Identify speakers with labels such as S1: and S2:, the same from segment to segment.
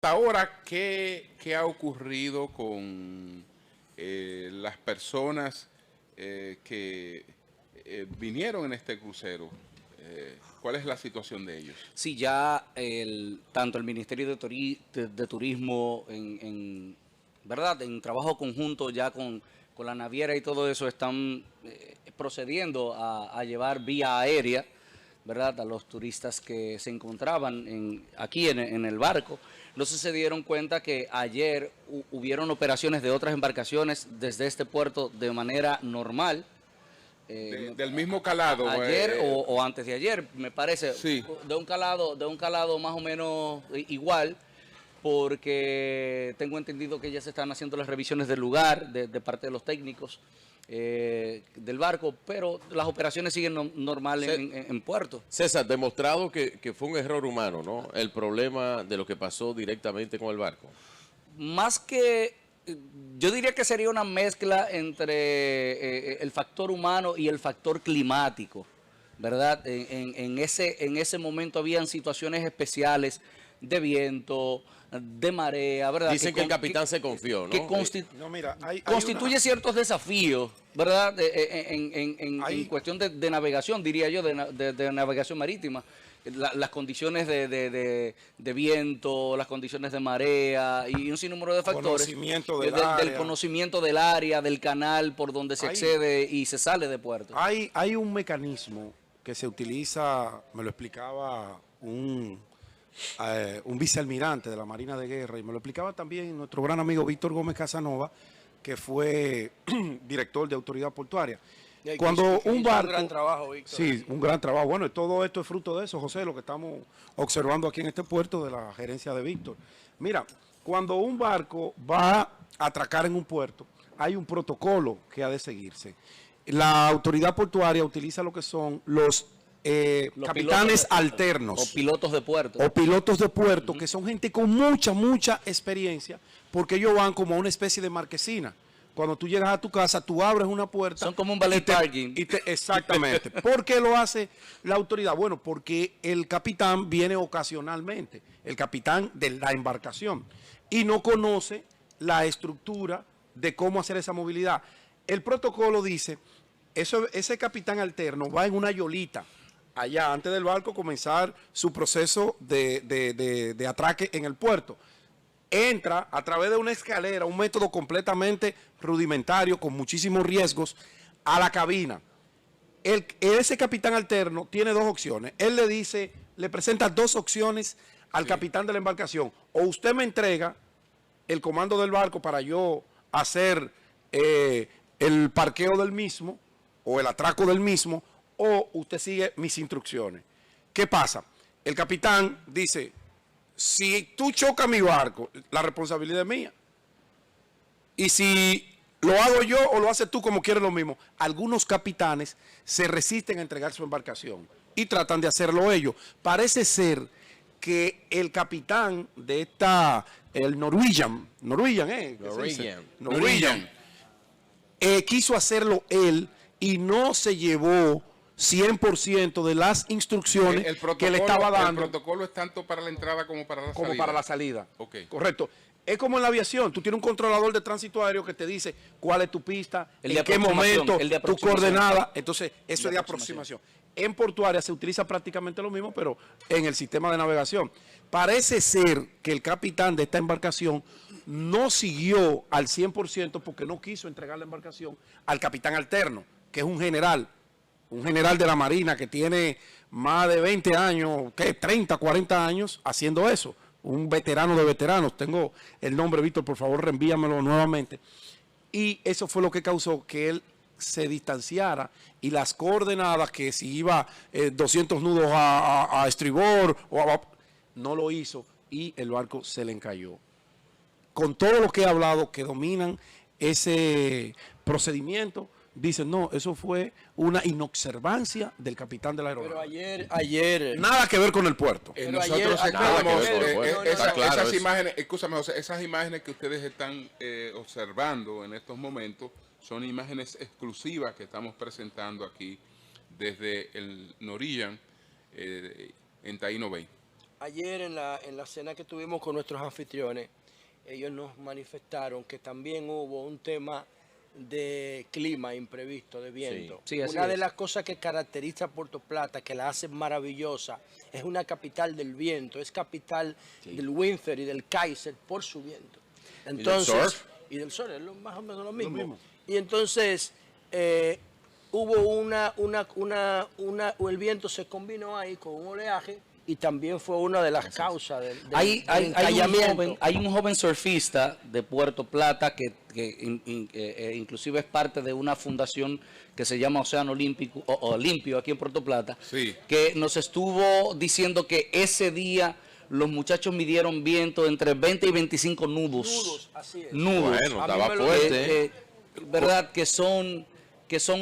S1: Hasta ahora, ¿qué ha ocurrido con las personas que vinieron en este crucero? ¿Cuál es la situación de ellos?
S2: Sí, ya tanto el Ministerio de Turismo ¿verdad? En trabajo conjunto ya con la naviera y todo eso están procediendo a llevar vía aérea, ¿verdad? A los turistas que se encontraban aquí en el barco. No sé si se dieron cuenta que ayer hubieron operaciones de otras embarcaciones desde este puerto de manera normal.
S1: Del mismo calado.
S2: Ayer o antes de ayer, me parece,
S1: Sí.
S2: de un calado más o menos igual, porque tengo entendido que ya se están haciendo las revisiones del lugar de parte de los técnicos del barco, pero las operaciones siguen normal en puerto.
S3: César, demostrado que fue un error humano, ¿no? El problema de lo que pasó directamente con el barco.
S2: Más que, yo diría que sería una mezcla entre el factor humano y el factor climático, ¿verdad? En ese momento habían situaciones especiales de viento, de marea, ¿verdad?
S3: Dicen que el capitán se confió, ¿no?
S2: Que constituye ciertos desafíos, ¿verdad? En cuestión de navegación, diría yo, de navegación marítima. Las condiciones de viento, las condiciones de marea y un sinnúmero de factores. Del conocimiento del área, del canal por donde se accede y se sale de puerto.
S4: Hay un mecanismo que se utiliza, me lo explicaba un vicealmirante de la Marina de Guerra, y me lo explicaba también nuestro gran amigo Víctor Gómez Casanova, que fue director de Autoridad Portuaria. Cuando un barco... Un gran trabajo, Víctor. Sí, un gran trabajo. Bueno, y todo esto es fruto de eso, José, lo que estamos observando aquí en este puerto de la gerencia de Víctor. Mira, cuando un barco va a atracar en un puerto, hay un protocolo que ha de seguirse. La Autoridad Portuaria utiliza lo que son los capitanes alternos.
S2: O pilotos de puerto.
S4: O pilotos de puerto, que son gente con mucha experiencia, porque ellos van como a una especie de marquesina. Cuando tú llegas a tu casa, tú abres una puerta.
S2: Son como un ballet parking.
S4: Exactamente. ¿Por qué lo hace la autoridad? Bueno, porque el capitán viene ocasionalmente, el capitán de la embarcación, y no conoce la estructura de cómo hacer esa movilidad. El protocolo dice, ese capitán alterno va en una yolita, allá antes del barco comenzar su proceso de atraque en el puerto. Entra a través de una escalera, un método completamente rudimentario, con muchísimos riesgos, a la cabina. Ese capitán alterno tiene dos opciones. Él le presenta dos opciones al capitán de la embarcación. O usted me entrega el comando del barco para yo hacer el parqueo del mismo, o el atraco del mismo, o usted sigue mis instrucciones. ¿Qué pasa? El capitán dice, si tú chocas mi barco, la responsabilidad es mía. Y si lo hago yo o lo haces tú, como quieres, lo mismo. Algunos capitanes se resisten a entregar su embarcación y tratan de hacerlo ellos. Parece ser que el capitán de el Norwegian, quiso hacerlo él y no se llevó 100% de las instrucciones que le estaba dando.
S1: El protocolo es tanto para la entrada como para la salida.
S4: Como para la salida.
S1: Okay.
S4: Correcto. Es como en la aviación. Tú tienes un controlador de tránsito aéreo que te dice cuál es tu pista, en qué momento, tu coordenada. Entonces, eso es de aproximación. En portuaria se utiliza prácticamente lo mismo, pero en el sistema de navegación. Parece ser que el capitán de esta embarcación no siguió al 100% porque no quiso entregar la embarcación al capitán alterno, que es un general de la Marina que tiene más de 20 años, 30, 40 años haciendo eso. Un veterano de veteranos. Tengo el nombre, Víctor, por favor, reenvíamelo nuevamente. Y eso fue lo que causó que él se distanciara y las coordenadas, que si iba 200 nudos a estribor, no lo hizo y el barco se le encalló. Con todo lo que he hablado, que dominan ese procedimiento, dicen, no, eso fue una inobservancia del capitán de la aeronave.
S2: Pero ayer...
S4: Nada que ver con el puerto.
S1: Nosotros esas imágenes, escúchame, José, esas imágenes que ustedes están observando en estos momentos son imágenes exclusivas que estamos presentando aquí desde el Norwegian en Taino Bay.
S5: ayer en la cena que tuvimos con nuestros anfitriones, ellos nos manifestaron que también hubo un tema de clima imprevisto, de viento.
S2: Sí, así
S5: Una de
S2: es.
S5: las cosas que caracteriza a Puerto Plata, que la hace maravillosa, es una capital del viento, es capital del Windsor y del Kaiser por su viento. Entonces,
S3: surf?
S5: y del sol, es más o menos lo mismo.
S4: mismo.
S5: Y entonces hubo el viento se combinó ahí con un oleaje y también fue una de las causas del
S2: Hay
S5: encallamiento.
S2: un joven surfista de Puerto Plata que inclusive es parte de una fundación que se llama Océano Olímpico, o Limpio aquí en Puerto Plata,
S1: Sí.
S2: que nos estuvo diciendo que ese día los muchachos midieron viento entre 20 y 25 nudos.
S5: Nudos, así es.
S2: Nudos.
S3: Bueno,
S5: A mí
S3: estaba
S5: me lo-
S3: fuerte.
S2: ¿Verdad? Que son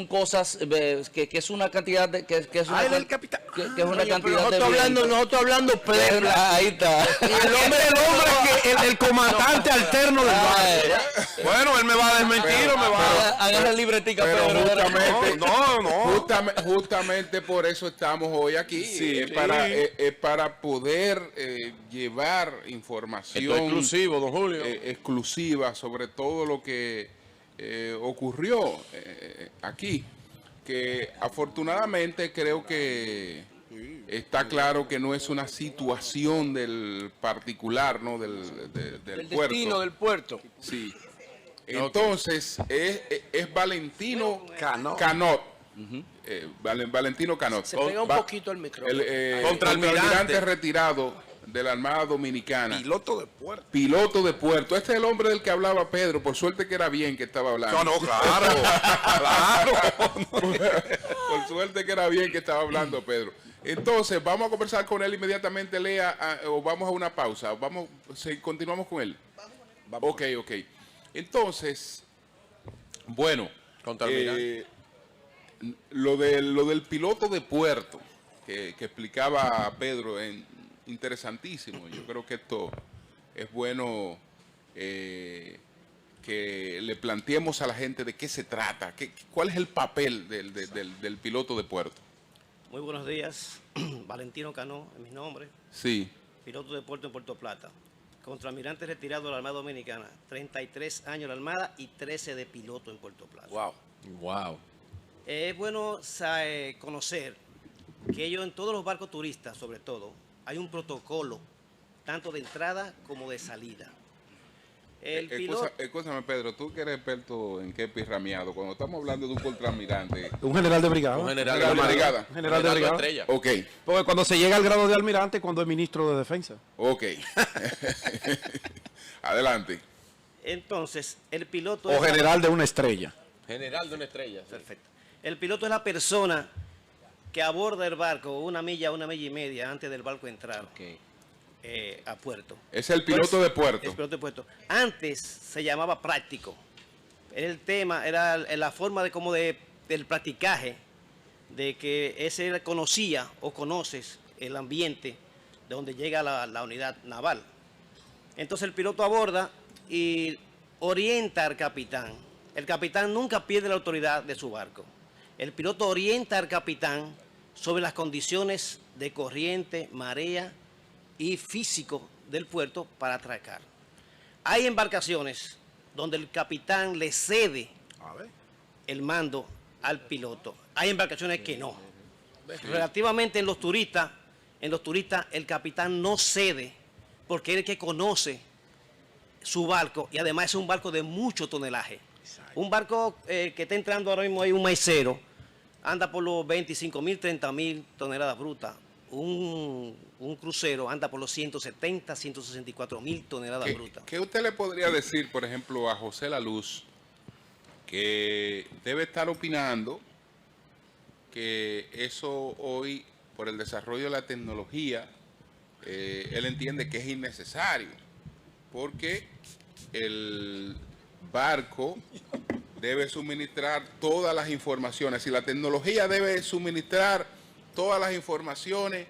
S2: cosas, que es una cantidad de... Que es una,
S4: él es el capitán.
S2: que es una
S5: Oye, pero
S2: cantidad de viento.
S5: nosotros hablando plebla.
S2: Ahí está.
S4: El hombre el comandante alterno del barrio. Bueno, él me va a desmentir o me va a...
S2: Agarra el libretica,
S1: Pero
S2: Pedro.
S1: justamente,
S4: No.
S1: justamente por eso estamos hoy aquí. Es para poder llevar información
S3: Esto es exclusivo, don Julio.
S1: exclusiva sobre todo lo que ocurrió aquí. Que afortunadamente creo que está claro que no es una situación del particular, ¿no? Del
S5: El
S1: puerto.
S5: destino del puerto.
S1: Sí. Entonces, es Valentino
S4: Canot.
S1: Canot. Valentino Canot.
S5: Se pega un poquito el micrófono.
S1: Contraalmirante retirado de la Armada Dominicana.
S4: Piloto de puerto.
S1: Piloto de puerto. Este es el hombre del que hablaba Pedro. Por suerte que era bien que estaba hablando.
S4: No, claro. Claro.
S1: Por suerte que era bien que estaba hablando Pedro. Entonces, vamos a conversar con él inmediatamente, Lea, o vamos a una pausa. Continuamos con él. Ok. Entonces, bueno,
S3: Contraalmirante.
S1: lo del piloto de puerto que explicaba Pedro, interesantísimo. Yo creo que esto es bueno que le planteemos a la gente de qué se trata, cuál es el papel del piloto de puerto.
S6: Muy buenos días, Valentino Canó, es mi nombre,
S1: Sí,
S6: piloto de puerto en Puerto Plata, contraalmirante retirado de la Armada Dominicana, 33 años en la Armada y 13 de piloto en Puerto Plata.
S5: Wow.
S3: Wow.
S6: Es bueno conocer que ellos en todos los barcos turistas, sobre todo, hay un protocolo, tanto de entrada como de salida. El piloto...
S1: Escúchame, Pedro, tú que eres experto en kepi rameado, cuando estamos hablando de un contraalmirante,
S4: Un general de brigada.
S3: Un general
S1: de brigada.
S4: Un general de brigada.
S3: estrella.
S1: ok,
S4: Porque cuando se llega al grado de almirante, cuando es ministro de defensa.
S1: ok. Adelante.
S6: Entonces, el piloto...
S4: O
S6: es la-
S4: general de una estrella.
S3: General de una estrella. sí.
S6: Perfecto. El piloto es la persona que aborda el barco una milla y media antes del barco entrar a puerto.
S1: Es el piloto de puerto.
S6: Es piloto de puerto. Antes se llamaba práctico. El tema era la forma del practicaje, de que ese conocía o conoces el ambiente de donde llega la unidad naval. Entonces el piloto aborda y orienta al capitán. El capitán nunca pierde la autoridad de su barco. El piloto orienta al capitán sobre las condiciones de corriente, marea y físico del puerto para atracar. Hay embarcaciones donde el capitán le cede el mando al piloto. Hay embarcaciones que no. Relativamente en los turistas el capitán no cede porque es el que conoce su barco y además es un barco de mucho tonelaje. Un barco que está entrando ahora mismo ahí, un maicero, anda por los 25.000, 30.000 toneladas brutas. Un crucero anda por los 170, 164.000 toneladas brutas.
S1: ¿Qué usted le podría decir, por ejemplo, a José La Luz, que debe estar opinando que eso hoy, por el desarrollo de la tecnología, él entiende que es innecesario, porque el barco debe suministrar todas las informaciones y la tecnología debe suministrar todas las informaciones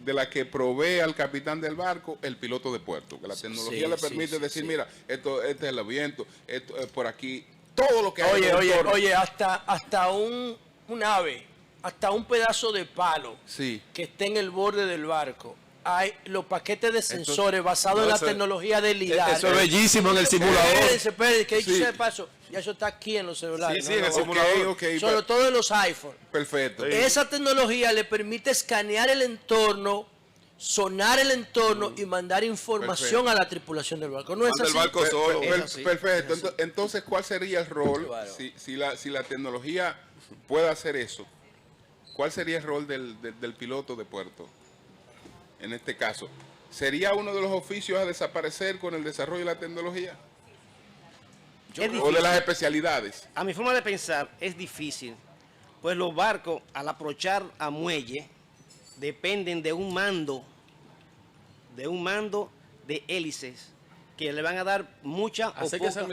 S1: de las que provee al capitán del barco el piloto de puerto, que la tecnología le permite decir, mira, este es el viento, esto es por aquí, todo lo que hay.
S5: Oye, hasta un ave, hasta un pedazo de palo
S1: Sí,
S5: que esté en el borde del barco, hay los paquetes de sensores basados en la tecnología de LIDAR.
S4: Eso es bellísimo en el simulador.
S5: Espérense, que dicho sea de paso, ya eso está aquí en los celulares.
S4: Sí, en el simulador.
S5: Sobre todo en los iPhones.
S1: Perfecto.
S5: Esa tecnología le permite escanear el entorno, sonar el entorno y mandar información a la tripulación del barco. ¿No es así?
S1: Perfecto. Entonces, ¿cuál sería el rol si la tecnología puede hacer eso? ¿Cuál sería el rol del piloto de puerto? En este caso, ¿sería uno de los oficios a desaparecer con el desarrollo de la tecnología? ¿O de las especialidades?
S6: A mi forma de pensar, es difícil, pues los barcos, al aprovechar a muelle, dependen de un mando de hélices, que le van a dar mucha o poca,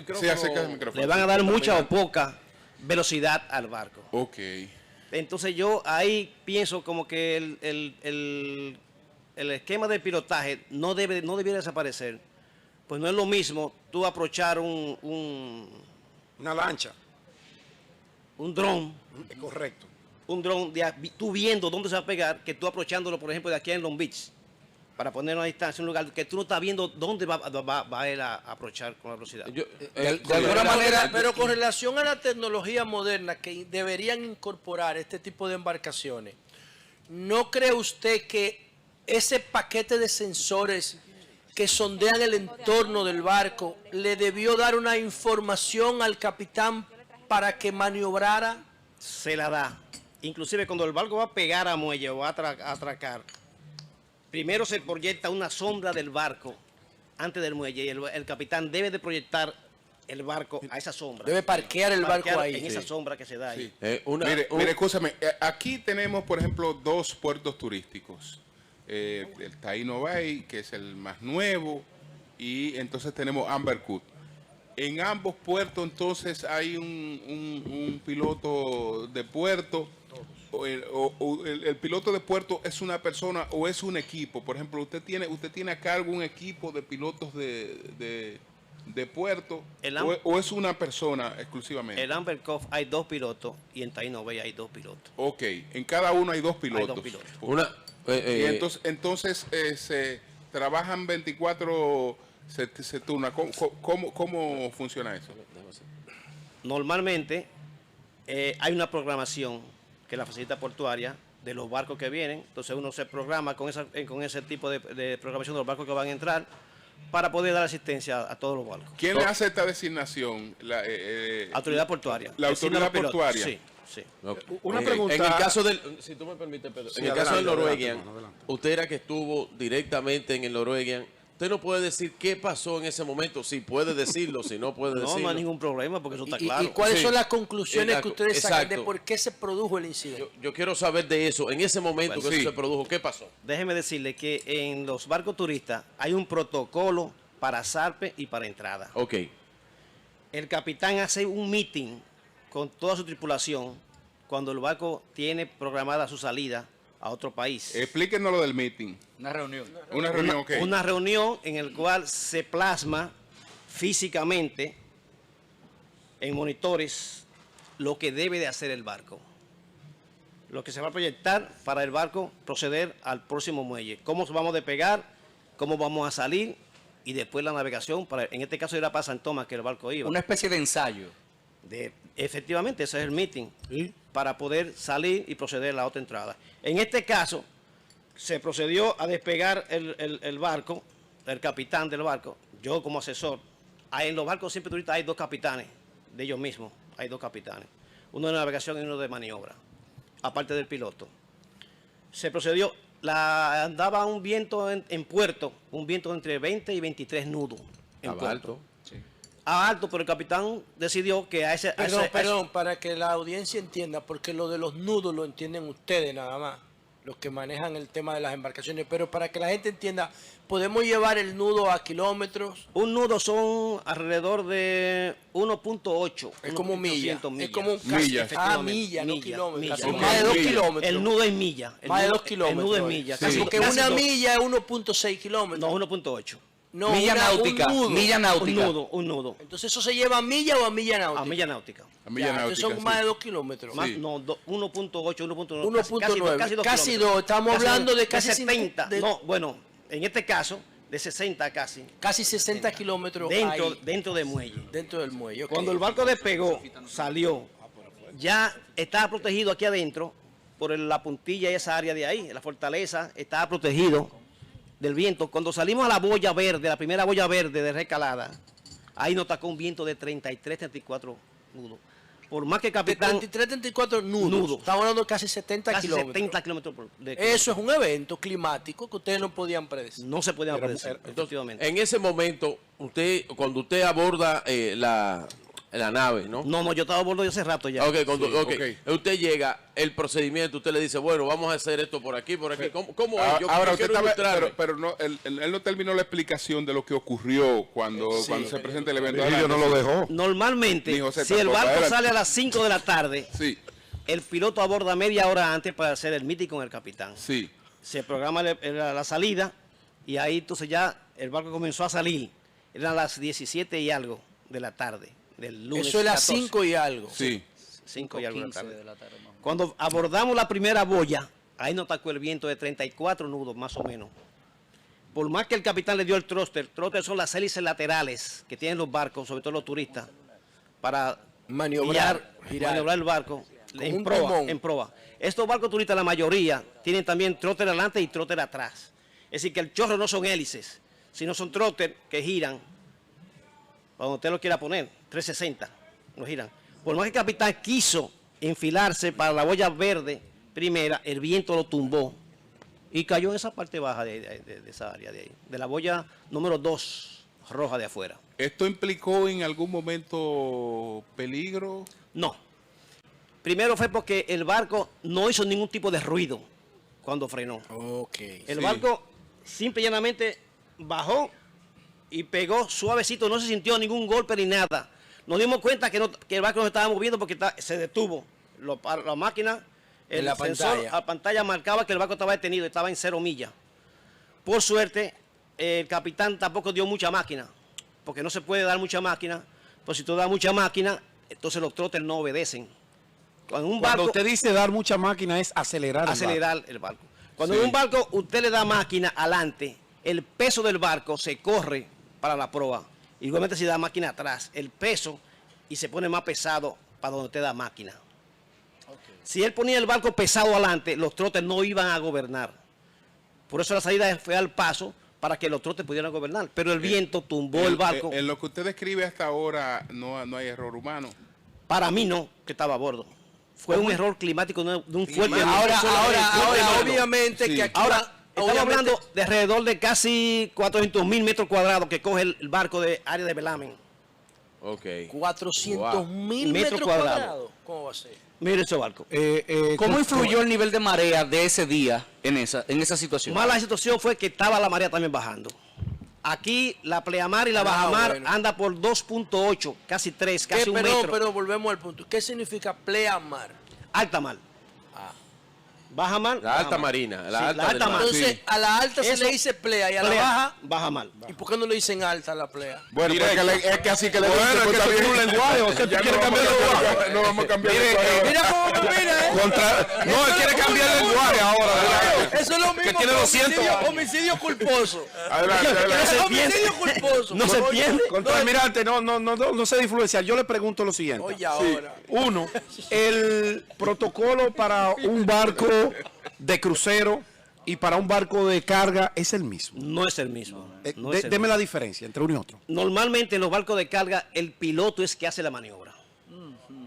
S6: le van a dar mucha o poca velocidad al barco.
S1: Ok.
S6: Entonces yo ahí pienso como que el esquema de pilotaje no debiera desaparecer. Pues no es lo mismo tú aprovechar
S4: una lancha.
S6: un dron,
S4: Correcto.
S6: un dron, tú viendo dónde se va a pegar, que tú aprovechándolo, por ejemplo, de aquí en Long Beach, para poner una distancia, un lugar que tú no estás viendo dónde va a él a aprovechar con la velocidad.
S2: De alguna manera,
S5: Pero con relación a la tecnología moderna que deberían incorporar este tipo de embarcaciones, ¿no cree usted que ese paquete de sensores que sondean el entorno del barco le debió dar una información al capitán para que maniobrara?
S6: Se la da. Inclusive cuando el barco va a pegar a muelle o va a atracar, primero se proyecta una sombra del barco antes del muelle y el capitán debe de proyectar el barco a esa sombra.
S5: Debe parquear el barco ahí.
S6: En esa sombra que se da ahí.
S1: Mire, escúchame, aquí tenemos, por ejemplo, dos puertos turísticos. El Taino Bay, que es el más nuevo, y entonces tenemos Amber Cove. En ambos puertos entonces hay un piloto de puerto. El piloto de puerto es una persona o es un equipo. Por ejemplo, usted tiene a cargo un equipo de pilotos de puerto o es una persona exclusivamente.
S6: En Amber Cove hay 2 pilotos y en Taino Bay hay 2 pilotos.
S1: Ok, en cada uno hay 2 pilotos.
S6: Hay 2 pilotos.
S1: Y entonces se trabajan 24, se turna. ¿Cómo funciona eso?
S6: Normalmente hay una programación que la facilita portuaria de los barcos que vienen, entonces uno se programa con ese tipo de programación de los barcos que van a entrar para poder dar asistencia a todos los barcos.
S1: ¿Quién le hace esta designación?
S6: Autoridad portuaria.
S1: La autoridad portuaria.
S6: Sí, sí.
S4: Una pregunta.
S3: En el caso del, si tú me permites, Pedro,
S4: Sí,
S3: en el caso del
S4: adelante,
S3: Norwegian,
S4: adelante.
S3: usted era que estuvo directamente en el Norwegian. Usted no puede decir qué pasó en ese momento, si puede decirlo, si no puede decirlo.
S6: No hay ningún problema porque eso está
S5: ¿Y
S6: claro.
S5: cuáles
S3: Sí.
S5: son las conclusiones que ustedes sacan de
S3: Exacto.
S5: por qué se produjo el incidente?
S3: Yo quiero saber de eso. En ese momento
S6: Bueno,
S3: que
S1: sí.
S3: eso se produjo, ¿qué pasó?
S6: Déjeme decirle que en los barcos turistas hay un protocolo para zarpe y para entrada.
S3: Ok.
S6: El capitán hace un meeting con toda su tripulación cuando el barco tiene programada su salida a otro país.
S1: Explíquenos lo del meeting.
S2: una reunión.
S1: Una reunión, ok.
S6: Una reunión en la cual se plasma físicamente en monitores lo que debe de hacer el barco. Lo que se va a proyectar para el barco proceder al próximo muelle. Cómo vamos a despegar, cómo vamos a salir y después la navegación. En este caso era para San Tomás que el barco iba.
S2: Una especie de ensayo.
S6: Efectivamente, ese es el meeting. Para poder salir y proceder a la otra entrada. En este caso, se procedió a despegar el barco, el capitán del barco, yo como asesor. En los barcos siempre turistas hay 2 capitanes, de ellos mismos, hay 2 capitanes. Uno de navegación y uno de maniobra, aparte del piloto. Se procedió, andaba un viento en puerto, un viento entre 20 y 23 nudos en
S3: Estaba
S6: puerto.
S3: alto.
S6: Alto, pero el capitán decidió que
S5: Perdón, para que la audiencia entienda, porque lo de los nudos lo entienden ustedes nada más, los que manejan el tema de las embarcaciones, pero para que la gente entienda, podemos llevar el nudo a kilómetros.
S6: Un nudo son alrededor de 1.8.
S5: Es como milla. Es como un
S1: Millas.
S5: milla, no kilómetros.
S6: Milla.
S5: Casi
S1: Ok,
S5: más de 2
S1: milla.
S5: kilómetros.
S6: El nudo es milla.
S5: Más de 2 kilómetros.
S6: El nudo es milla.
S1: Sí.
S6: casi-
S5: Porque
S6: casi
S5: una
S6: dos.
S5: milla es 1.6 kilómetros.
S6: No, 1.8.
S5: No,
S2: milla náutica,
S5: un nudo.
S2: milla náutica.
S6: Un nudo.
S5: Entonces, ¿eso se lleva a milla o a milla náutica?
S6: A milla náutica.
S1: A milla
S5: Ya,
S1: náutica,
S5: entonces son
S1: sí.
S5: más de 2 kilómetros.
S6: Más,
S1: Sí.
S6: no, 1.8, 1.9.
S5: 1.9.
S6: Casi 2
S5: Casi
S6: kilómetros.
S5: 2. Estamos hablando de casi
S6: 70.
S5: de-
S6: No, bueno, en este caso, de 60 casi.
S5: Casi 60 kilómetros
S6: Dentro de muelle.
S5: dentro del muelle. ok.
S6: Cuando el barco despegó, salió, ya estaba protegido aquí adentro por la puntilla y esa área de ahí, la fortaleza, estaba protegido del viento. Cuando salimos a la boya verde, la primera boya verde de recalada, ahí nos tocó un viento de 33, 34 nudos. Por más que el
S5: de
S6: capitán,
S5: 33, 34 nudos.
S6: Nudos.
S5: Estamos hablando de casi 70
S6: casi
S5: kilómetros.
S6: 70 kilómetros de
S5: Eso es un evento climático que ustedes no podían predecir.
S6: no se podía predecir, efectivamente.
S3: En ese momento, cuando usted aborda la nave, ¿no?
S6: No, yo estaba a bordo de hace rato ya.
S3: Ok,
S1: ok.
S3: Usted llega, el procedimiento, usted le dice, bueno, vamos a hacer esto por aquí, por aquí. ¿Cómo es?
S1: Ahora, usted
S3: quiero
S1: estaba,
S3: ilustrarme.
S1: pero no, él no terminó la explicación de lo que ocurrió cuando se presenta el evento.
S4: Virgilio no lo dejó.
S6: Normalmente,
S1: Ni José
S6: si el
S1: tampoco,
S6: barco
S1: adelante.
S6: sale a las 5 de la tarde,
S1: Sí,
S6: el piloto aborda media hora antes para hacer el meeting con el capitán.
S1: sí.
S6: Se programa la salida y ahí entonces ya el barco comenzó a salir. Eran las 17 y algo de la tarde, del lunes.
S5: Eso es las
S6: 14.
S5: 5 y algo.
S1: Sí.
S6: 5 y algo de la
S2: 15
S6: tarde.
S2: de la tarde, más o menos.
S6: Cuando abordamos la primera boya, ahí nos tocó el viento de 34 nudos más o menos. Por más que el capitán le dio el thruster son las hélices laterales que tienen los barcos, sobre todo los turistas, para
S5: Maniobrar, girar.
S6: maniobrar el barco
S5: Como un
S6: en proa,
S5: timón.
S6: en proa. Estos barcos turistas, la mayoría, tienen también trotter adelante y trotter atrás. Es decir, que el chorro no son hélices, sino son trotter que giran, cuando usted lo quiera poner, 360, lo giran. Por más que el capitán quiso enfilarse para la boya verde primera, el viento lo tumbó y cayó en esa parte baja de esa área de ahí, de la boya número 2, roja de afuera.
S1: ¿Esto implicó en algún momento peligro?
S6: No. Primero fue porque el barco no hizo ningún tipo de ruido cuando frenó.
S5: Ok.
S6: El
S1: Sí.
S6: barco simple y llanamente bajó y pegó suavecito, no se sintió ningún golpe ni nada. Nos dimos cuenta que el barco no se estaba moviendo porque se detuvo. La máquina,
S5: En
S6: el
S5: la
S6: sensor
S5: pantalla.
S6: a pantalla marcaba que el barco estaba detenido, estaba en 0 millas. Por suerte, el capitán tampoco dio mucha máquina, porque no se puede dar mucha máquina, pues si tú das mucha máquina, entonces los trotters no obedecen. Cuando un
S4: Cuando
S6: barco,
S4: usted dice dar mucha máquina es acelerar.
S6: el barco. Cuando
S1: Sí.
S6: en un barco usted le da máquina adelante, el peso del barco se corre para la proa. Igualmente si da máquina atrás, el peso y se pone más pesado para donde usted da máquina. Si él ponía el barco pesado adelante, los trotes no iban a gobernar. Por eso la salida fue al paso para que los trotes pudieran gobernar. Pero el viento tumbó el barco.
S1: En lo que usted describe hasta ahora no hay error humano.
S6: Para mí no, que estaba a bordo. Fue un error climático de un fuerte
S5: Ahora,
S6: viento.
S5: obviamente
S1: Sí.
S5: que aquí
S6: Ahora, estamos
S5: obviamente-
S6: hablando de alrededor de casi 400.000 metros cuadrados que coge el barco de área de Belamen.
S3: Ok.
S5: 400.000
S6: Metros
S5: metros
S6: cuadrados.
S5: cuadrados. ¿Cómo va a ser?
S6: Mire ese barco.
S2: ¿Cómo influyó el nivel de marea de ese día en esa situación?
S6: Mala situación fue que estaba la marea también bajando. Aquí la pleamar y la bajamar
S5: bueno.
S6: anda por 2.8, casi 3, casi un metro.
S5: Pero volvemos al punto. ¿Qué significa pleamar?
S6: Alta mar. Baja mar.
S3: La
S6: baja
S3: alta
S6: mar.
S3: marina, la
S6: Sí,
S3: alta del mar.
S5: Entonces,
S1: Sí.
S5: a la alta se
S6: Eso-
S5: le dice plea y a la
S6: Plea,
S5: baja.
S6: baja mar.
S5: ¿Y por qué no le dicen alta a la plea?
S1: Bueno, es que así que le
S4: Bueno,
S1: dicen,
S4: es
S1: pues,
S4: que
S1: está
S4: tú
S1: bien.
S4: tienes un lenguaje, o sea, tú
S1: Ya
S4: quieres
S1: no
S4: cambiar
S1: vamos
S4: el
S1: a
S4: lenguaje.
S1: No vamos a cambiar
S4: Mire,
S1: el lenguaje.
S5: Mira cómo mira,
S4: No, él quiere cambiar el lenguaje ahora.
S5: Eso es lo mismo
S4: Que tiene
S5: que
S4: 200
S5: homicidio culposo.
S1: Adelante, adelante.
S5: Homicidio culposo.
S6: No se entiende.
S4: Contra almirante, no se influenciar. Yo le pregunto lo siguiente.
S5: Oye, ahora.
S4: Uno, el protocolo para un barco de crucero y para un barco de carga es el mismo.
S6: No es el mismo. No es el
S4: Deme
S6: mismo.
S4: la diferencia entre uno y otro.
S6: Normalmente en los barcos de carga el piloto es que hace la maniobra.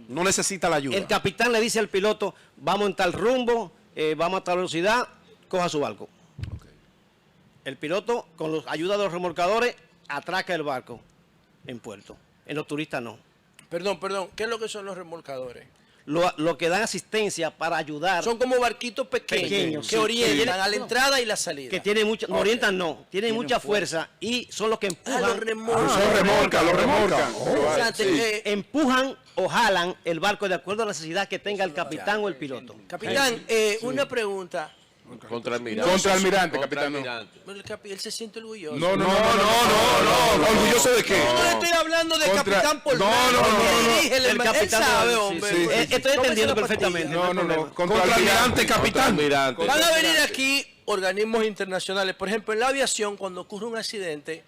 S4: No necesita la ayuda.
S6: El capitán le dice al piloto, vamos en tal rumbo, vamos a tal velocidad, coja su barco. El piloto, con la ayuda de los remolcadores, atraca el barco en puerto. En los turistas no.
S5: Perdón. ¿Qué es lo que son los remolcadores?
S6: Lo que dan asistencia para ayudar,
S5: Son como barquitos pequeños,
S6: Pequeños,
S5: que
S6: sí.
S5: orientan a la
S6: Sí.
S5: entrada y la salida.
S6: que tienen mucha, no orientan no, tienen mucha fuerza y son los que empujan,
S5: los remolcan.
S1: Lo remolcan.
S5: O sea,
S6: empujan o jalan el barco de acuerdo a la necesidad que tenga el capitán o el piloto.
S5: capitán, una pregunta.
S3: Contraalmirante.
S1: Contraalmirante, capitán.
S3: Contraalmirante.
S5: Pero él se siente orgulloso.
S1: No.
S4: ¿Orgulloso de qué?
S5: Yo no le estoy hablando de capitán por
S4: no.
S5: El
S6: capitán
S5: él sabe,
S6: sí,
S5: hombre.
S6: sí, sí. Estoy entendiendo perfectamente.
S1: No.
S4: Contraalmirante, capitán.
S3: Contraalmirante.
S5: Van a venir aquí organismos internacionales. Por ejemplo, en la aviación, cuando ocurre un accidente,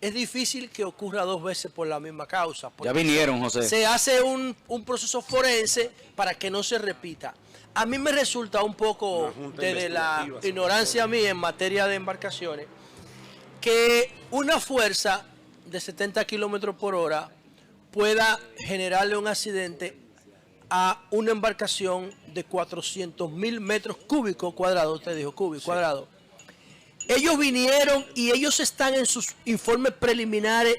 S5: es difícil que ocurra 2 veces por la misma causa.
S2: Ya vinieron, José.
S5: Se hace un proceso forense para que no se repita. A mí me resulta un poco, desde la ignorancia mía en materia de embarcaciones, que una fuerza de 70 kilómetros por hora pueda generarle un accidente a una embarcación de 400.000 metros cúbicos cuadrados. Usted dijo cúbicos cuadrados. Ellos vinieron y ellos están en sus informes preliminares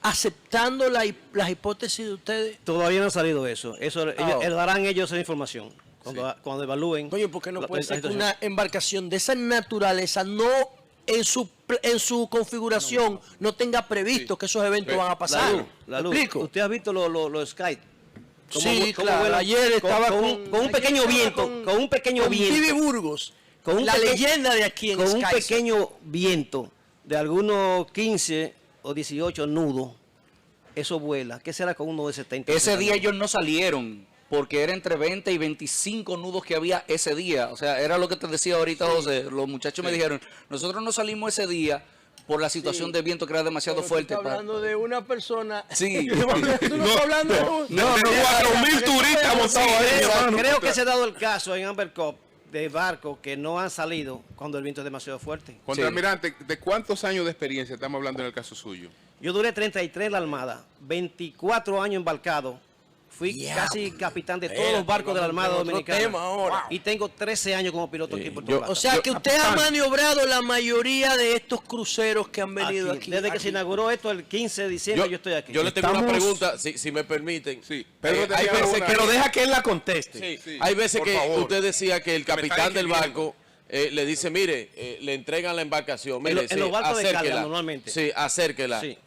S5: aceptando las hipótesis de ustedes.
S6: Todavía no ha salido eso. Ellos darán ellos esa información cuando evalúen.
S5: Oye, ¿por qué no puede
S6: la
S5: ser que
S6: situación?
S5: una embarcación de esa naturaleza no en su configuración no tenga previsto que esos eventos van a pasar?
S6: La luz.
S5: ¿Me explico?
S6: ¿Usted ha visto los Skype?
S5: Sí, claro.
S6: vuelan?
S5: Ayer estaba
S6: con un pequeño viento, con un pequeño
S5: con
S6: viento.
S5: Vivi Burgos,
S6: Con un
S5: la
S6: peque-
S5: leyenda de aquí en
S6: Con un
S5: Sky.
S6: pequeño viento de algunos 15 o 18 nudos, eso vuela. ¿Qué será con uno de 70?
S2: Ese día ellos no salieron porque era entre 20 y 25 nudos que había ese día. O sea, era lo que te decía ahorita, José. Los muchachos me dijeron, nosotros no salimos ese día por la situación de viento que era demasiado fuerte.
S5: Estás hablando de una persona.
S2: Sí.
S5: Tú no estás hablando de un...
S4: No, 4.000 turistas montados ahí, hermano.
S6: Creo que se ha dado el caso en Amber Cup de barcos que no han salido cuando el viento es demasiado fuerte.
S1: Contraalmirante, ¿de cuántos años de experiencia estamos hablando en el caso suyo?
S6: Yo duré 33 en la Armada, 24 años embarcado. Fui casi capitán de todos los barcos de la Armada
S5: otro
S6: Dominicana.
S5: tema ahora.
S6: Y tengo 13 años como piloto aquí en Puerto
S3: yo-
S6: Plata.
S5: O sea que usted ha maniobrado la mayoría de estos cruceros que han venido aquí.
S6: Desde que se inauguró esto el 15 de diciembre yo estoy aquí.
S3: Yo le tengo una
S4: Estamos-
S3: pregunta, si me permiten.
S1: Sí,
S3: Pedro
S1: Pedro
S3: hay
S1: tenía
S3: veces
S1: una-
S3: que
S4: Pero deja que él la conteste.
S3: Sí, hay veces
S1: por
S3: que
S1: favor.
S3: usted decía que el
S1: está
S3: capitán del
S1: escribiendo.
S3: barco le dice, mire, le entregan la embarcación, mire,
S6: en los barcos de carga,
S3: acérquela.
S6: normalmente.
S3: Sí, acérquela.
S6: Sí.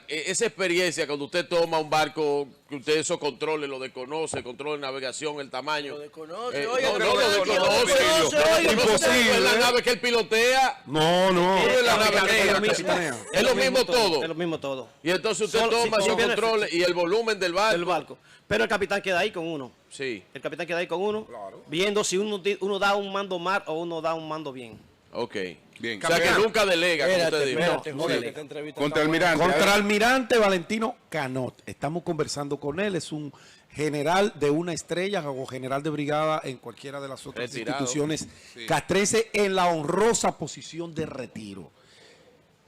S3: Esa experiencia cuando usted toma un barco, que usted esos controles lo desconoce, control de navegación, el tamaño.
S5: Lo desconoce,
S3: No,
S5: oye,
S3: no,
S5: pero
S3: lo
S5: lo
S3: desconoce.
S5: desconoce, oye,
S4: imposible,
S3: Es la nave que él pilotea.
S4: No.
S3: Es la nave que él
S4: capitanea.
S3: Es lo mismo todo.
S6: Es lo mismo todo.
S3: Y entonces usted
S6: Solo-
S3: toma
S6: si
S3: esos
S6: viene-
S3: controles y el volumen del barco.
S6: Del barco. Pero el capitán queda ahí con uno.
S3: Sí,
S6: El capitán queda ahí con uno, viendo si uno da un mando mal o uno da un mando bien.
S3: ok.
S1: Bien.
S3: O sea que nunca delega, como usted dijo.
S5: Espérate,
S6: No,
S5: Jorge,
S6: no,
S5: que esta entrevista
S1: Contraalmirante.
S4: Contraalmirante Valentino Canot. Estamos conversando con él. Es un general de una estrella o general de brigada en cualquiera de las otras
S3: Retirado.
S4: instituciones castrenses en la honrosa posición de retiro.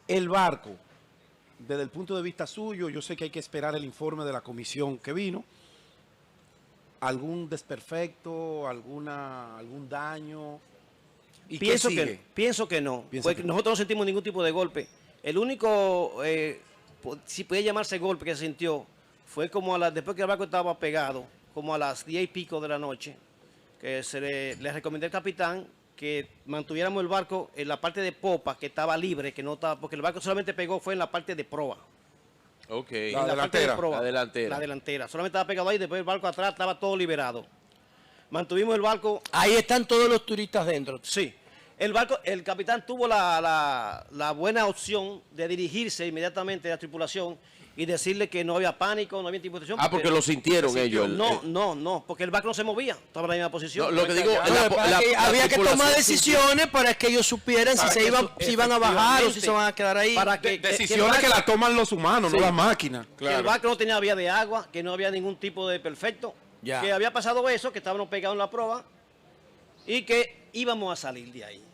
S4: El barco, desde el punto de vista suyo, yo sé que hay que esperar el informe de la comisión que vino. ¿Algún desperfecto, algún daño? ¿Y qué
S6: Pienso
S4: sigue?
S6: que no.
S4: Piensa
S6: Porque
S4: que no.
S6: nosotros no sentimos ningún tipo de golpe. El único, si puede llamarse golpe que se sintió, fue como después que el barco estaba pegado, como a las 10 y pico de la noche, que le recomendé al capitán que mantuviéramos el barco en la parte de popa, que estaba libre, que no estaba, porque el barco solamente pegó fue en la parte de proa.
S3: Ok.
S6: En
S4: La
S6: parte de
S4: delantera.
S6: proa.
S3: La delantera.
S6: La delantera. Solamente estaba pegado ahí, después el barco atrás estaba todo liberado. Mantuvimos el barco.
S5: Ahí están todos los turistas dentro.
S6: Sí. El capitán tuvo la buena opción de dirigirse inmediatamente a la tripulación y decirle que no había pánico, no había tipo de
S3: Ah, porque lo sintieron ellos.
S6: No, porque el barco no se movía, estaba en la misma posición.
S3: No, lo que digo,
S5: Había que tomar
S3: tripulación
S5: decisiones para que ellos supieran si se iban, si iban a bajar o si se van a quedar ahí.
S6: Para que,
S4: Decisiones que las toman los humanos, no las máquinas.
S6: que el barco no tenía vía de agua, que no había ningún tipo de perfecto,
S5: Ya.
S6: que había pasado eso, que estábamos pegados en la prueba y que íbamos a salir de ahí.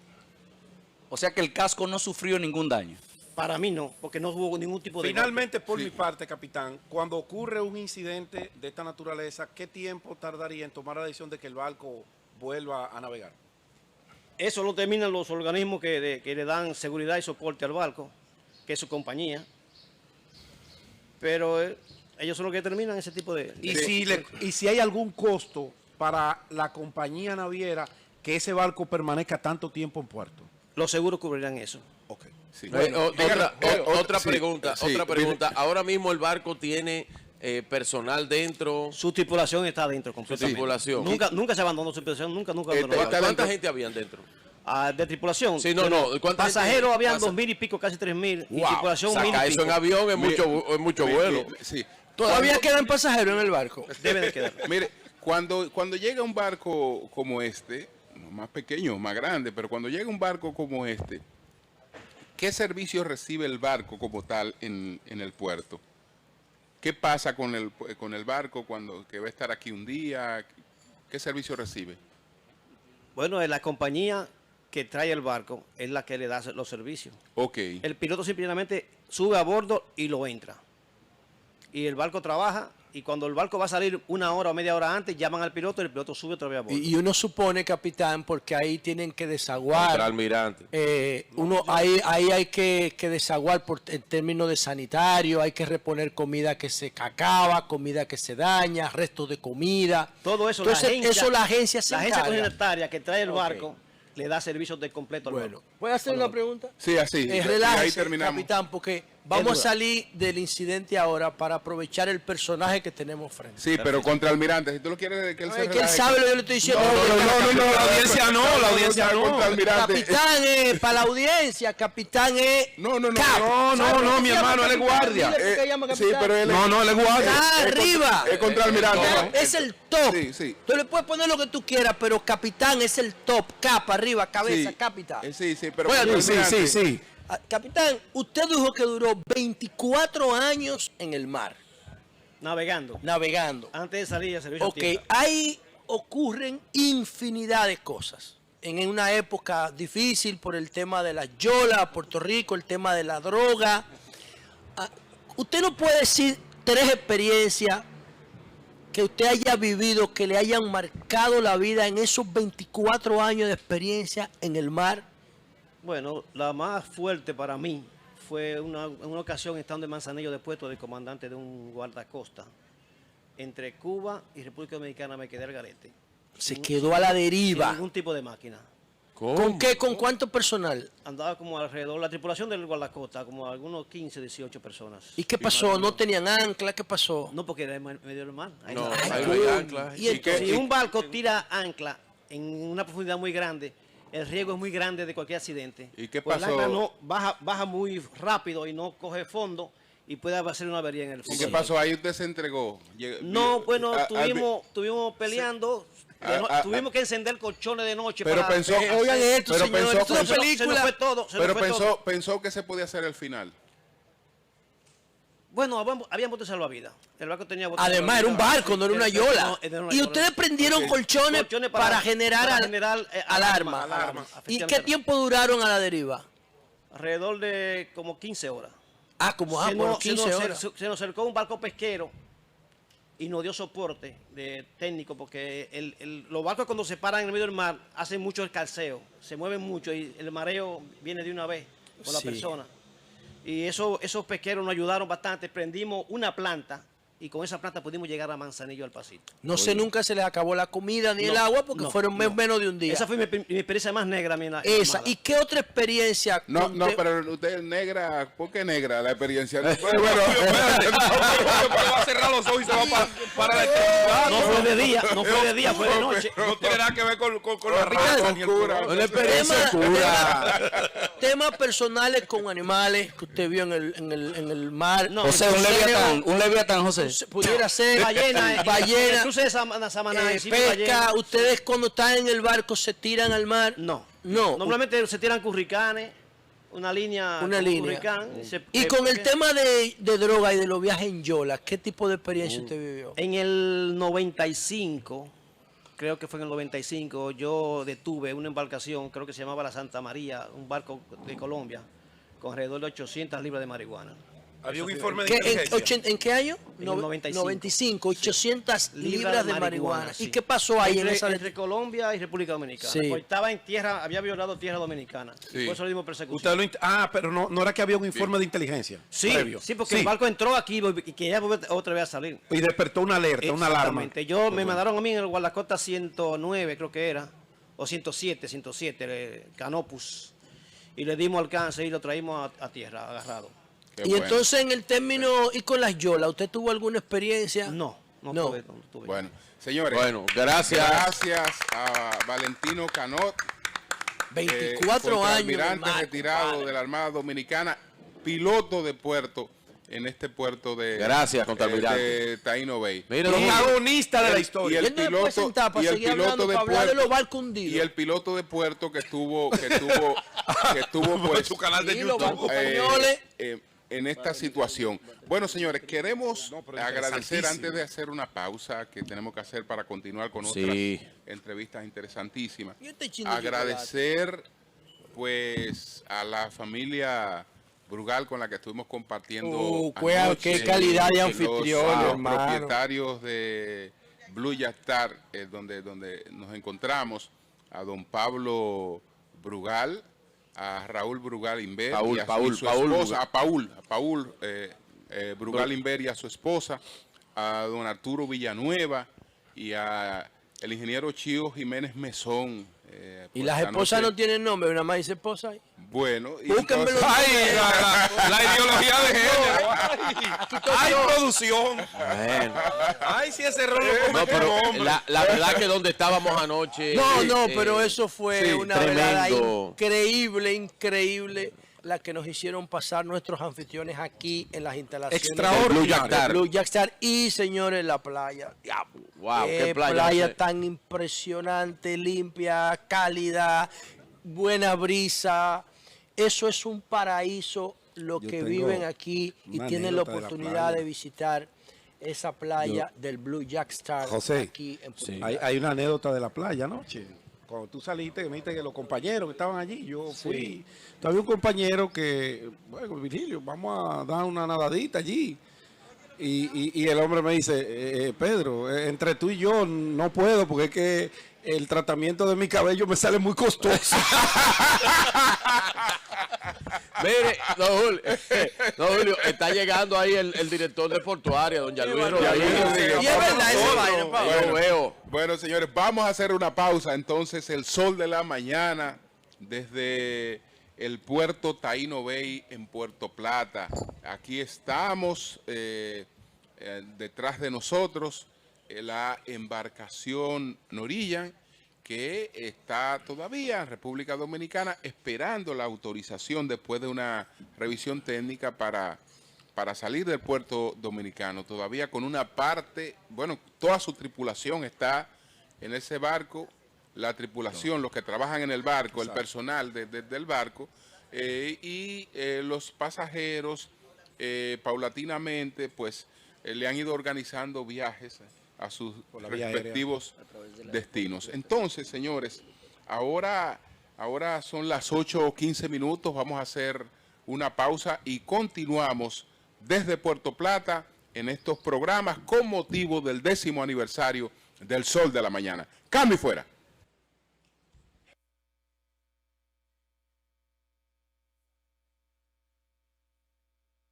S2: O sea que el casco no sufrió ningún daño.
S6: Para mí no, porque no hubo ningún tipo de golpe.
S4: Finalmente, por mi parte, capitán, cuando ocurre un incidente de esta naturaleza, ¿qué tiempo tardaría en tomar la decisión de que el barco vuelva a navegar?
S6: Eso lo determinan los organismos que le dan seguridad y soporte al barco, que es su compañía. Pero ellos son los que determinan ese tipo de...
S4: Y si hay algún costo para la compañía naviera que ese barco permanezca tanto tiempo en puerto.
S6: Los seguros cubrirán eso.
S1: Sí.
S3: Otra
S1: sí,
S3: pregunta,
S1: sí,
S3: otra pregunta. Ahora mismo el barco tiene personal dentro,
S6: Su tripulación está adentro
S3: su
S6: completamente.
S3: tripulación.
S6: Nunca se abandonó su tripulación, nunca abandonó.
S1: está
S3: ¿Cuánta
S1: dentro?
S3: gente habían dentro?
S6: De tripulación.
S3: Sí, no, no. ¿Cuánta
S6: Pasajeros
S3: gente
S6: habían
S3: pasa?
S6: 2.000 y pico, casi 3.000. Y
S3: Wow,
S6: tripulación 1.000
S3: saca
S6: y
S3: eso en
S6: pico.
S3: avión es mucho vuelo.
S1: Sí.
S5: Todavía quedan pasajeros en el barco.
S6: Debe de quedar.
S1: Mire, cuando llega un barco como este, no más pequeño, más grande, pero cuando llega un barco como este, ¿qué servicio recibe el barco como tal en el puerto? ¿Qué pasa con el barco que va a estar aquí un día? ¿Qué servicio recibe?
S6: Bueno, la compañía que trae el barco es la que le da los servicios.
S1: Ok.
S6: El piloto simplemente sube a bordo y lo entra. Y el barco trabaja, y cuando el barco va a salir 1 hora o media hora antes, llaman al piloto y el piloto sube otra vez a bordo.
S5: Y uno supone, capitán, porque ahí tienen que desaguar.
S3: Contraalmirante.
S5: Ahí hay que desaguar en términos de sanitario, hay que reponer comida que se acaba, comida que se daña, restos de comida.
S6: Todo eso,
S5: Entonces, eso la agencia se
S6: la agencia
S5: encarga.
S6: comunitaria que trae el
S5: Ok.
S6: barco le da servicios de completo al
S5: Bueno,
S6: barco.
S5: ¿puedo hacer una pregunta?
S1: Sí, así. Y ahí
S5: Relájese,
S1: terminamos.
S5: capitán, porque vamos a
S6: duda.
S5: salir del incidente ahora para aprovechar el personaje que tenemos frente.
S1: Sí, pero contraalmirante, si tú lo quieres que él se
S5: Es que él
S1: relaje.
S5: sabe lo que yo le estoy diciendo.
S4: No, la audiencia no, la audiencia no.
S1: Contraalmirante.
S5: Capitán es para la audiencia, capitán es.
S1: No,
S5: Cap.
S4: No,
S5: ¿Sabe
S4: mi
S5: qué
S4: hermano,
S5: llama
S4: él es
S5: capitán?
S4: guardia.
S5: Dile por qué llama
S1: Sí,
S5: capitán.
S1: pero él
S4: él es guardia.
S5: Está arriba.
S1: Es contraalmirante.
S5: Capitán
S1: ¿no?
S5: es el top.
S1: Sí, sí.
S5: Tú le puedes poner lo que tú quieras, pero capitán es el top. Capa, arriba, cabeza,
S1: Sí.
S5: capitán.
S1: Sí, pero
S5: Bueno,
S1: contraalmirante.
S5: Ah, capitán, usted dijo que duró 24 años en el mar,
S6: Navegando.
S5: navegando.
S6: Antes de salir al servicio
S5: Ok,
S6: a tierra.
S5: ahí ocurren infinidad de cosas. En una época difícil por el tema de las yolas, Puerto Rico, el tema de la droga. Ah, usted no puede decir 3 experiencias que usted haya vivido que le hayan marcado la vida en esos 24 años de experiencia en el mar.
S6: Bueno, la más fuerte para mí fue en una ocasión estando en Manzanillo de puesto de comandante de un guardacosta. Entre Cuba y República Dominicana me quedé al garete.
S5: Se quedó a la
S6: Sin
S5: deriva.
S6: ningún tipo de máquina.
S5: ¿Con qué? ¿Con cuánto personal?
S6: Andaba como alrededor, la tripulación del guardacosta, como algunos 15, 18 personas.
S5: ¿Y qué pasó? ¿No tenían ancla? ¿Qué pasó?
S6: No, porque era en medio del mar. Ahí
S3: No,
S6: no-
S3: ahí no hay ancla.
S5: Y entonces-
S6: Si un barco tira ancla en una profundidad muy grande, el riesgo es muy grande de cualquier accidente.
S1: ¿Y qué
S6: Pues el
S1: pasó?
S6: ancla no baja muy rápido y no coge fondo y puede hacer una avería en el
S1: ¿Y
S6: fondo.
S1: qué
S6: del
S1: pasó? Ahí usted se entregó.
S6: No, bueno,
S1: Ah,
S6: estuvimos peleando. Tuvimos que encender colchones de noche
S1: Pero
S6: para
S1: pensó,
S5: Oigan esto,
S1: pero
S5: señores,
S1: pensó,
S5: esto es una
S1: pensó-
S5: película.
S6: se nos fue todo.
S1: pero pensó que se podía hacer el final.
S6: Bueno, había botes salvavidas. El barco tenía botes
S5: Además, era un
S6: salvavidas.
S5: barco, no era una yola.
S6: No, era una
S5: Y
S6: yola.
S5: ustedes prendieron
S1: Ok.
S5: colchones para generar alarma.
S6: alarma.
S5: ¿Y qué tiempo duraron a la deriva?
S6: Alrededor de como 15 horas.
S5: Ah, como
S6: Se
S5: por
S6: nos-
S5: 15 horas.
S6: se nos acercó un barco pesquero y nos dio soporte de técnico porque los barcos cuando se paran en el medio del mar hacen mucho escalceo, se mueven mucho y el mareo viene de una vez con la
S5: Sí.
S6: persona. Y esos pesqueros nos ayudaron bastante, prendimos una planta y con esa planta pudimos llegar a Manzanillo al Pasito.
S5: No sé, nunca se les acabó la comida ni el
S6: No,
S5: agua porque
S6: no,
S5: fueron
S6: no.
S5: menos de un día.
S6: Esa fue mi experiencia más negra. En la
S5: Esa.
S6: Armada.
S5: ¿Y qué otra experiencia?
S1: No,
S5: conté-
S1: pero usted es negra. ¿Por qué negra la experiencia? Bueno,
S7: Va a cerrar los ojos y se va para la eternidad.
S6: No fue de día, no fue de día, fue de noche.
S7: No tiene nada que ver con la raza ni el
S1: Oscura.
S7: color.
S3: Una experiencia
S5: Temas personales con animales que usted vio en el mar.
S6: No,
S2: José, un leviatán, José.
S5: Pudiera ser
S6: Ballena,
S5: ballena,
S6: cruce de Samaná, encima de
S5: pesca.
S6: ballena.
S5: Ustedes cuando están en el barco se tiran al mar.
S6: No.
S5: No.
S6: Normalmente se tiran curricanes, una línea.
S5: Una
S6: con
S5: línea.
S6: curricán,
S5: Y con el tema de droga y de los viajes en yola, ¿qué tipo de experiencia usted vivió?
S6: En el 95, creo que fue en el 95, yo detuve una embarcación, creo que se llamaba la Santa María, un barco de Colombia, con alrededor de 800 libras de marihuana.
S7: Había un informe de
S5: ¿Qué-
S7: inteligencia.
S5: ¿En qué año?
S6: En el 95.
S5: 95, 800 libras de marihuana. ¿Y
S6: sí.
S5: qué pasó ahí
S6: entre,
S5: en esa?
S6: entre Colombia y República Dominicana.
S5: Sí.
S6: Pues estaba en tierra, había violado tierra dominicana.
S1: Sí.
S6: Y por eso le dimos persecución.
S4: Pero no era que había un informe de inteligencia.
S6: Sí,
S4: previo.
S6: sí, porque el barco entró aquí y quería volver otra vez a salir.
S4: Y despertó una alerta, una alarma.
S6: Exactamente. Me mandaron a mí en el guardacostas 109, creo que era, o 107, Canopus. Y le dimos alcance y lo traímos a tierra, agarrado.
S1: Qué
S5: Y
S1: bueno.
S5: entonces en el término, y con las yolas, ¿usted tuvo alguna experiencia?
S6: No
S5: No.
S6: tuve.
S1: Bueno, señores.
S3: Bueno, gracias.
S1: Gracias a Valentino Canot.
S5: 24 años. mi
S1: Almirante
S5: hermano,
S1: retirado
S5: compadre.
S1: de la Armada Dominicana, piloto de puerto en este puerto de,
S3: Gracias, contraalmirante.
S1: de Taino Bay.
S3: Mire, don Julio,
S4: Protagonista de la
S1: Y
S4: historia.
S1: el
S5: Él no se puede
S1: piloto,
S5: sentar para
S1: y el
S5: seguir
S1: piloto
S5: hablando,
S1: de
S5: para hablar de
S1: puerto,
S5: los barcos hundidos.
S1: y el piloto de puerto que estuvo pues
S7: su canal de
S5: Sí, los
S7: YouTube.
S5: barcos españoles.
S1: en esta situación. Bueno, señores, queremos
S7: pero
S1: agradecer
S7: interesantísimo.
S1: antes de hacer una pausa que tenemos que hacer para continuar con otras
S3: Sí.
S1: entrevistas interesantísimas.
S5: Y este chin de
S1: Agradecer pues a la familia Brugal con la que estuvimos compartiendo
S5: qué calidad de anfitrión,
S1: los
S5: hermano.
S1: propietarios de Blue Yachtar, donde nos encontramos, a don Pablo Brugal, a Raúl Brugal Inver,
S3: Paul,
S1: y a
S3: Paul,
S1: su
S3: Paul
S1: esposa, a Paul Brugal Inver y a su esposa, a don Arturo Villanueva y a el ingeniero Chío Jiménez Mesón.
S5: Y
S1: por
S5: las
S1: esta
S5: esposas
S1: noche.
S5: no tienen nombre, nada más dice esposa ahí.
S1: Bueno, y
S5: Búsquenmelo.
S1: entonces-
S7: Ay, la ideología de género. Ay, producción.
S3: bueno.
S7: Ay, si ese error lo
S3: No,
S7: comete
S3: pero
S7: un hombre.
S3: la verdad que donde estábamos anoche.
S5: No, pero eso fue
S3: sí,
S5: una velada
S3: tremendo.
S5: increíble la que nos hicieron pasar nuestros anfitriones aquí en las instalaciones
S4: Extraordinario.
S3: Blue
S5: de
S3: Yachtar.
S5: Blue Yachtar. Y señores, la playa. Diablo.
S3: Wow, qué playa, no sé.
S5: tan impresionante, limpia, cálida, buena brisa. Eso es un paraíso lo
S4: Yo
S5: que
S4: tengo
S5: viven aquí y
S4: una
S5: tienen la
S4: anécdota de la
S5: oportunidad
S4: playa.
S5: de visitar esa playa del Blue Yachtar
S4: José,
S5: aquí en Puerto
S4: Hay una anécdota de la playa anoche. Cuando tú saliste, que me dijiste que los compañeros que estaban allí, yo fui. Había un compañero que, bueno, Virgilio, vamos a dar una nadadita allí. Y el hombre me dice, Pedro, entre tú y yo no puedo porque es que el tratamiento de mi cabello me sale muy costoso.
S3: Mire, don Julio, está llegando ahí el director de Portuaria, don Luis Rodríguez.
S5: Y es verdad esa vaina, Pablo.
S3: Yo veo.
S1: Bueno, señores, vamos a hacer una pausa. Entonces, el sol de la mañana desde el puerto Taino Bay en Puerto Plata. Aquí estamos, detrás de nosotros, la embarcación Norillan, que está todavía en República Dominicana esperando la autorización después de una revisión técnica para salir del puerto dominicano. Todavía con una parte, bueno, toda su tripulación está en ese barco, la tripulación, los que trabajan en el barco, el personal del barco, y los pasajeros paulatinamente pues le han ido organizando viajes a sus
S4: la vía
S1: respectivos destinos. Entonces, señores, ahora son las 8:15 minutos, vamos a hacer una pausa y continuamos desde Puerto Plata en estos programas con motivo del 10º aniversario del Sol de la Mañana. Cambio y fuera.